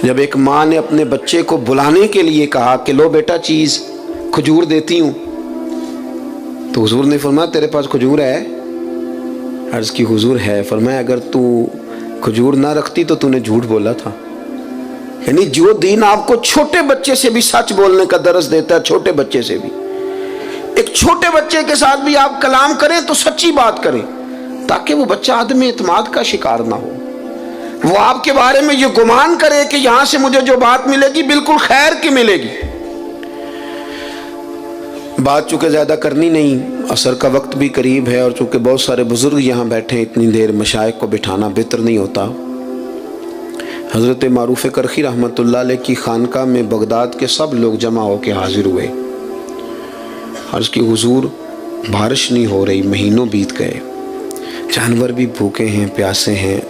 جب ایک ماں نے اپنے بچے کو بلانے کے لیے کہا کہ لو بیٹا چیز کھجور دیتی ہوں، تو حضور نے فرمایا تیرے پاس کھجور ہے؟ عرض کی حضور ہے۔ فرمایا اگر تو کھجور نہ رکھتی تو نے جھوٹ بولا تھا۔ یعنی جو دین آپ کو چھوٹے بچے سے بھی سچ بولنے کا درس دیتا ہے، چھوٹے بچے سے بھی، ایک چھوٹے بچے کے ساتھ بھی آپ کلام کریں تو سچی بات کریں، تاکہ وہ بچہ عدم اعتماد کا شکار نہ ہو، وہ آپ کے بارے میں یہ گمان کرے کہ یہاں سے مجھے جو بات ملے گی بالکل خیر کی ملے گی۔ بات چونکہ زیادہ کرنی نہیں، عصر کا وقت بھی قریب ہے، اور چونکہ بہت سارے بزرگ یہاں بیٹھے ہیں، اتنی دیر مشائخ کو بٹھانا بہتر نہیں ہوتا۔ حضرت معروف کرخی رحمۃ اللہ علیہ کی خانقاہ میں بغداد کے سب لوگ جمع ہو کے حاضر ہوئے۔ عرض کی حضور بارش نہیں ہو رہی، مہینوں بیت گئے، جانور بھی بھوکے ہیں، پیاسے ہیں،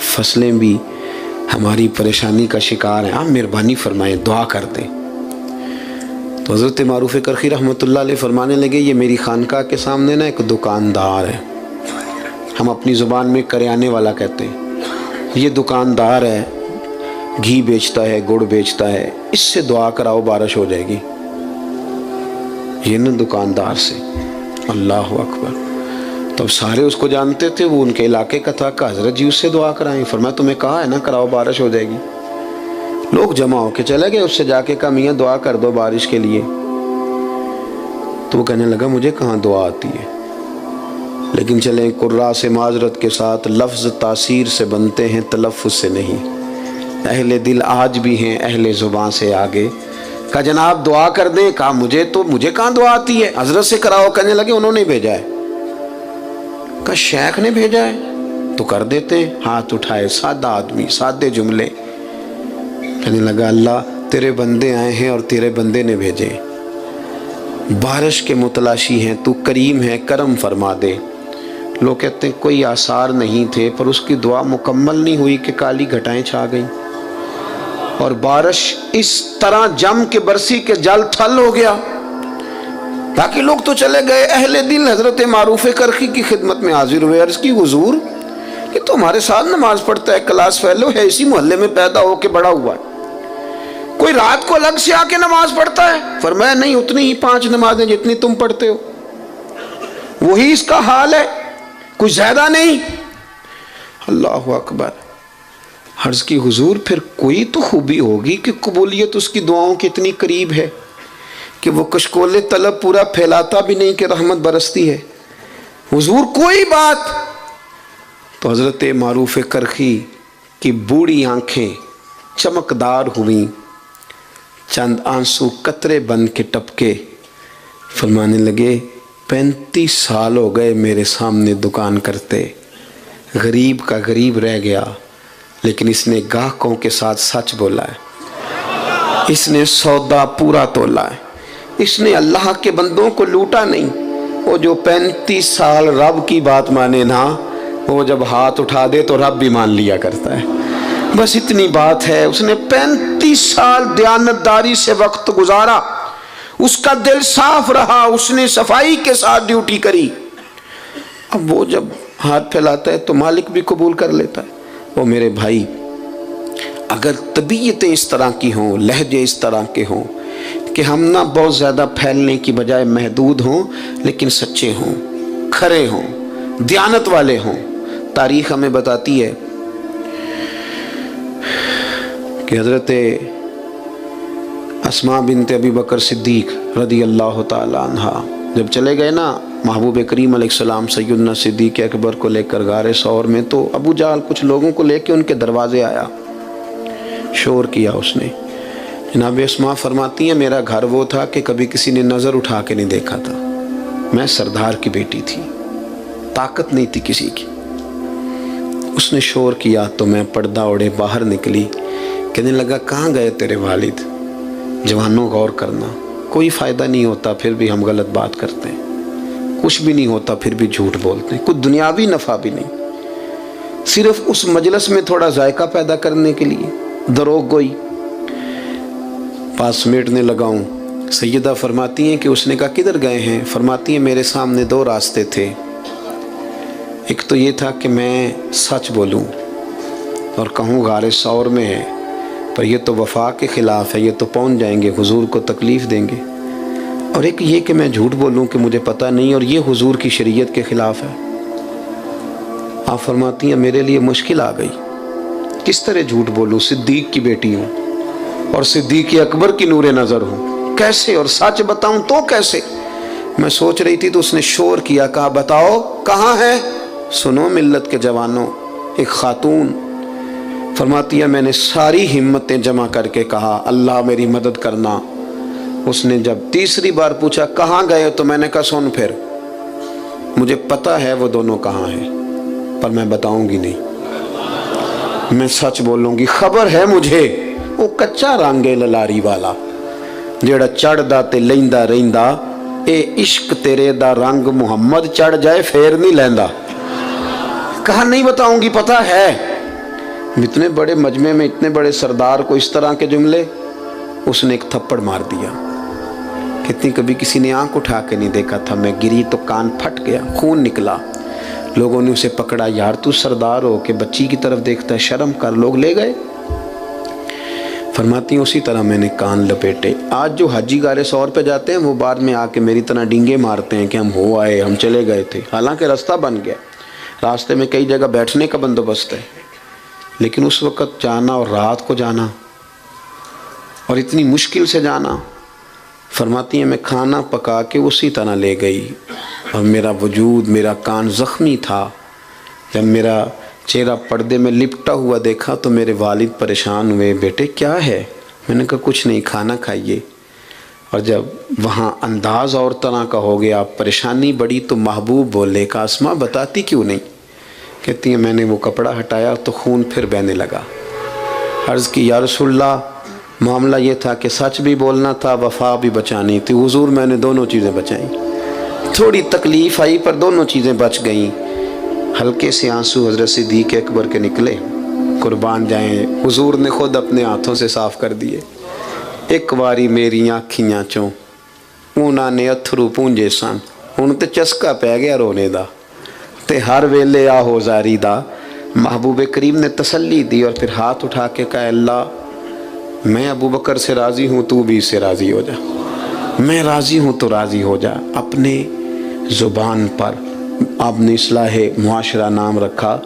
فصلیں بھی ہماری پریشانی کا شکار ہیں، آپ مہربانی فرمائیں، دعا کر دیں۔ تو حضرت معروف کرخی رحمۃ اللہ علیہ فرمانے لگے یہ میری خانقاہ کے سامنے نا ایک دکاندار ہے، ہم اپنی زبان میں کریانے والا کہتے ہیں، یہ دکاندار ہے، گھی بیچتا ہے، گڑ بیچتا ہے، اس سے دعا کراؤ بارش ہو جائے گی۔ یہ نا دکاندار سے، اللہ اکبر۔ تب سارے اس کو جانتے تھے، وہ ان کے علاقے کا تھا، کہ حضرت جی اس سے دعا کرائیں۔ فرمایا تمہیں کہا ہے نا کراؤ بارش ہو جائے گی۔ لوگ جمع ہو کے چلے گئے، اس سے جا کے کہا میاں دعا کر دو بارش کے لیے۔ تو وہ کہنے لگا مجھے کہاں دعا آتی ہے، لیکن چلیں قراء سے معذرت کے ساتھ، لفظ تاثیر سے بنتے ہیں تلفظ سے نہیں، اہل دل آج بھی ہیں اہل زبان سے آگے۔ کہا جناب دعا کر دیں، کہا مجھے کہاں دعا آتی ہے، حضرت سے کراؤ۔ کہنے لگے انہوں نے بھیجا ہے۔ کہا شیخ نے بھیجا ہے تو کر دیتے ہیں۔ ہاتھ اٹھائے، سادہ آدمی، سادے جملے۔ کہنے لگا اللہ تیرے بندے آئے ہیں اور تیرے بندے نے بھیجے، بارش کے متلاشی ہیں، تو کریم ہے، کرم فرما دے۔ لوگ کہتے ہیں کوئی آثار نہیں تھے، پر اس کی دعا مکمل نہیں ہوئی کہ کالی گھٹائیں چھا گئیں اور بارش اس طرح جم کے برسی کے جل تھل ہو گیا۔ باقی لوگ تو چلے گئے، اہل دل حضرت معروف کرخی کی خدمت میں حاضر ہوئے۔ عرض کی حضور یہ تو ہمارے ساتھ نماز پڑھتا ہے، کلاس فیلو ہے، اسی محلے میں پیدا ہو کے بڑا ہوا ہے، کوئی رات کو الگ سے آ کے نماز پڑھتا ہے؟ فرمایا نہیں، اتنی ہی 5 نمازیں جتنی تم پڑھتے ہو، وہی اس کا حال ہے، کچھ زیادہ نہیں۔ اللہ اکبر۔ عرض کی حضور پھر کوئی تو خوبی ہوگی کہ قبولیت اس کی دعاؤں کے اتنی قریب ہے کہ وہ کشکول طلب پورا پھیلاتا بھی نہیں کہ رحمت برستی ہے، حضور کوئی بات؟ تو حضرت معروف کرخی کی بوڑھی آنکھیں چمکدار ہوئیں، چند آنسو قطرے بن کے ٹپکے، فرمانے لگے 35 سال ہو گئے میرے سامنے دکان کرتے، غریب کا غریب رہ گیا، لیکن اس نے گاہکوں کے ساتھ سچ بولا ہے، اس نے سودا پورا تولا ہے، اس نے اللہ کے بندوں کو لوٹا نہیں۔ وہ جو 35 سال رب کی بات مانے نا، وہ جب ہاتھ اٹھا دے تو رب بھی مان لیا کرتا ہے، بس اتنی بات ہے۔ اس نے 35 سال دیانتداری سے وقت گزارا، اس کا دل صاف رہا، اس نے صفائی کے ساتھ ڈیوٹی کری۔ اب وہ جب ہاتھ پھیلاتا ہے تو مالک بھی قبول کر لیتا ہے۔ وہ میرے بھائی، اگر طبیعتیں اس طرح کی ہوں، لہجے اس طرح کے ہوں کہ ہم نہ بہت زیادہ پھیلنے کی بجائے محدود ہوں، لیکن سچے ہوں، کھرے ہوں، دیانت والے ہوں۔ تاریخ ہمیں بتاتی ہے کہ حضرت اسماء بنت ابی بکر صدیق رضی اللہ تعالی عنہ جب چلے گئے نا محبوب کریم علیہ السلام سیدنا صدیق اکبر کو لے کر غار ثور میں، تو ابو جہل کچھ لوگوں کو لے کے ان کے دروازے آیا، شور کیا اس نے۔ جناب اسماء فرماتی ہیں میرا گھر وہ تھا کہ کبھی کسی نے نظر اٹھا کے نہیں دیکھا تھا، میں سردار کی بیٹی تھی، طاقت نہیں تھی کسی کی۔ اس نے شور کیا تو میں پردہ اوڑے باہر نکلی، کہنے لگا کہاں گئے تیرے والد؟ جوانوں غور کرنا، کوئی فائدہ نہیں ہوتا پھر بھی ہم غلط بات کرتے ہیں، کچھ بھی نہیں ہوتا پھر بھی جھوٹ بولتے ہیں، کچھ دنیاوی نفع بھی نہیں، صرف اس مجلس میں تھوڑا ذائقہ پیدا کرنے کے لیے دروغ گوئی۔ پاس سمیٹنے لگا ہوں، سیدہ فرماتی ہیں کہ اس نے کہا کدھر گئے ہیں؟ فرماتی ہیں میرے سامنے 2 راستے تھے، ایک تو یہ تھا کہ میں سچ بولوں اور کہوں غار ثور میں ہے، پر یہ تو وفا کے خلاف ہے، یہ تو پہنچ جائیں گے، حضور کو تکلیف دیں گے۔ اور ایک یہ کہ میں جھوٹ بولوں کہ مجھے پتہ نہیں، اور یہ حضور کی شریعت کے خلاف ہے۔ آپ فرماتی ہیں میرے لیے مشکل آ گئی، کس طرح جھوٹ بولوں، صدیق کی بیٹی ہوں اور صدیق اکبر کی نور نظر ہوں، کیسے، اور سچ بتاؤں تو کیسے؟ میں سوچ رہی تھی تو اس نے شور کیا، کہا بتاؤ کہاں ہے؟ سنو ملت کے جوانوں، ایک خاتون فرماتی ہے میں نے ساری ہمتیں جمع کر کے کہا اللہ میری مدد کرنا۔ اس نے جب تیسری بار پوچھا کہاں گئے تو میں نے کہا سن پھر، مجھے پتہ ہے وہ دونوں کہاں ہیں پر میں بتاؤں گی نہیں، میں سچ بولوں گی، خبر ہے مجھے وہ کچا رنگے للاری والا جیڑا چڑھدا تے لیندا رہندا، اے عشق تیرے دا رنگ محمد چڑھ جائے پھر نہیں لیندا۔ کہا نہیں بتاؤں گی، پتہ ہے۔ اتنے بڑے مجمع میں اتنے بڑے سردار کو اس طرح کے جملے، اس نے ایک تھپڑ مار دیا۔ کتنی کبھی کسی نے آنکھ اٹھا کے نہیں دیکھا تھا، میں گری تو کان پھٹ گیا، خون نکلا۔ لوگوں نے اسے پکڑا، یار تو سردار ہو کہ بچی کی طرف دیکھتا ہے، شرم کر، لوگ لے گئے۔ فرماتی ہیں اسی طرح میں نے کان لپیٹے۔ آج جو حاجی گارے سور پہ جاتے ہیں وہ بعد میں آ کے میری طرح ڈینگے مارتے ہیں کہ ہم ہو آئے، ہم چلے گئے تھے، حالانکہ راستہ بن گیا، راستے میں کئی جگہ بیٹھنے کا بندوبست ہے، لیکن اس وقت جانا اور رات کو جانا اور اتنی مشکل سے جانا۔ فرماتی ہیں میں کھانا پکا کے اسی طرح لے گئی، اور میرا وجود، میرا کان زخمی تھا۔ جب میرا چہرہ پردے میں لپٹا ہوا دیکھا تو میرے والد پریشان ہوئے، بیٹے کیا ہے؟ میں نے کہا کچھ نہیں، کھانا کھائیے۔ اور جب وہاں انداز اور طرح کا ہو گیا، پریشانی بڑی، تو محبوب بولے کہ اسماء بتاتی کیوں نہیں؟ کہتی ہیں میں نے وہ کپڑا ہٹایا تو خون پھر بہنے لگا۔ عرض کی یا رسول اللہ، معاملہ یہ تھا کہ سچ بھی بولنا تھا، وفا بھی بچانی تھی، حضور میں نے دونوں چیزیں بچائیں۔ تھوڑی تکلیف آئی پر دونوں چیزیں بچ گئیں۔ ہلکے سے آنسو حضرت صدیق اکبر کے نکلے، قربان جائیں، حضور نے خود اپنے ہاتھوں سے صاف کر دیے۔ ایک واری میری آنکھیاں چوں انہاں نے اتھرو پونجے سن، ان تے چسکا پہ گیا رونے دا، تے ہر ویلے آہو زاری دا۔ محبوب کریم نے تسلی دی اور پھر ہاتھ اٹھا کے کہا اللہ میں ابو بکر سے راضی ہوں، تو بھی اس سے راضی ہو جا، میں راضی ہوں تو راضی ہو جا۔ اپنے زبان پر آپ نے اصلاح معاشرہ نام رکھا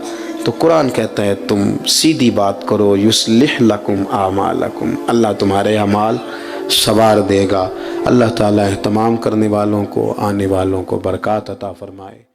تو قرآن کہتا ہے تم سیدھی بات کرو، یصلح لکم اعمالکم، اللہ تمہارے اعمال سنوار دے گا۔ اللہ تعالیٰ تمام کرنے والوں کو، آنے والوں کو برکات عطا فرمائے۔